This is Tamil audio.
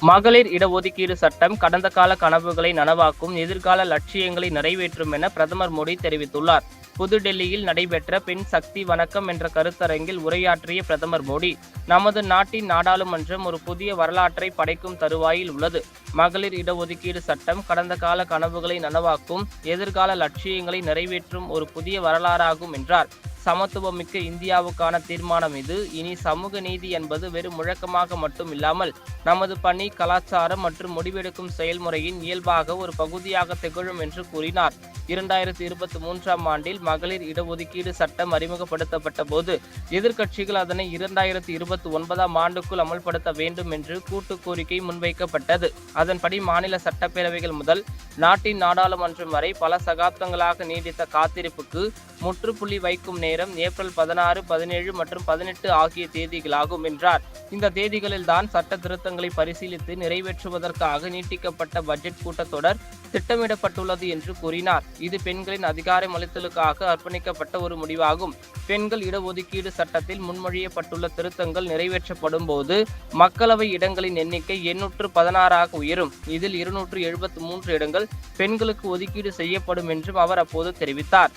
மகளிர் இடஒதுக்கீடு சட்டம் கடந்த கால கனவுகளை நனவாக்கும், எதிர்கால லட்சியங்களை நிறைவேற்றும் என பிரதமர் மோடி தெரிவித்துள்ளார். புதுடெல்லியில் நடைபெற்ற பெண் சக்தி வணக்கம் என்ற கருத்தரங்கில் உரையாற்றிய பிரதமர் மோடி, நமது நாட்டின் நாடாளுமன்றம் ஒரு புதிய வரலாற்றை படைக்கும் தருவாயில் உள்ளது. மகளிர் இடஒதுக்கீடு சட்டம் கடந்த கால கனவுகளை நனவாக்கும், எதிர்கால லட்சியங்களை நிறைவேற்றும் ஒரு புதிய வரலாறாகும் என்றார். சமத்துவமிக்க இந்தியாவுக்கான தீர்மானம் இது. இனி சமூக நீதி என்பது வெறும் முழக்கமாக மட்டும் இல்லாமல் நமது பணி, கலாச்சாரம் மற்றும் முடிவெடுக்கும் செயல்முறையின் இயல்பாக ஒரு பகுதியாக திகழும் என்று கூறினார். 2023ஆம் ஆண்டில் மகளிர் இடஒதுக்கீடு சட்டம் அறிமுகப்படுத்தப்பட்ட போது எதிர்க்கட்சிகள் அதனை 2029ஆம் ஆண்டுக்குள் அமல்படுத்த வேண்டும் என்று கூட்டு கோரிக்கை முன்வைக்கப்பட்டது. அதன்படி மாநில சட்டப்பேரவைகள் முதல் நாட்டின் நாடாளுமன்றம் வரை பல சகாப்தங்களாக நீடித்த காத்திருப்புக்கு முற்றுப்புள்ளி வைக்கும் நேரம் ஏப்ரல் 16, 17 மற்றும் 18 ஆகிய தேதிகளாகும் என்றார். இந்த தேதிகளில்தான் சட்ட திருத்தங்களை பரிசீலித்து நிறைவேற்றுவதற்காக நீட்டிக்கப்பட்ட பட்ஜெட் கூட்டத்தொடர் திட்டமிடப்பட்டுள்ளது என்று கூறினார். இது பெண்களின் அதிகாரமளித்தலுக்காக அர்ப்பணிக்கப்பட்ட ஒரு முடிவாகும். பெண்கள் இடஒதுக்கீடு சட்டத்தில் முன்மொழியப்பட்டுள்ள திருத்தங்கள் நிறைவேற்றப்படும் போது மக்களவை இடங்களின் எண்ணிக்கை 816ஆக உயரும். இதில் 273 இடங்கள் பெண்களுக்கு ஒதுக்கீடு செய்யப்படும் என்றும் அவர் அப்போது தெரிவித்தார்.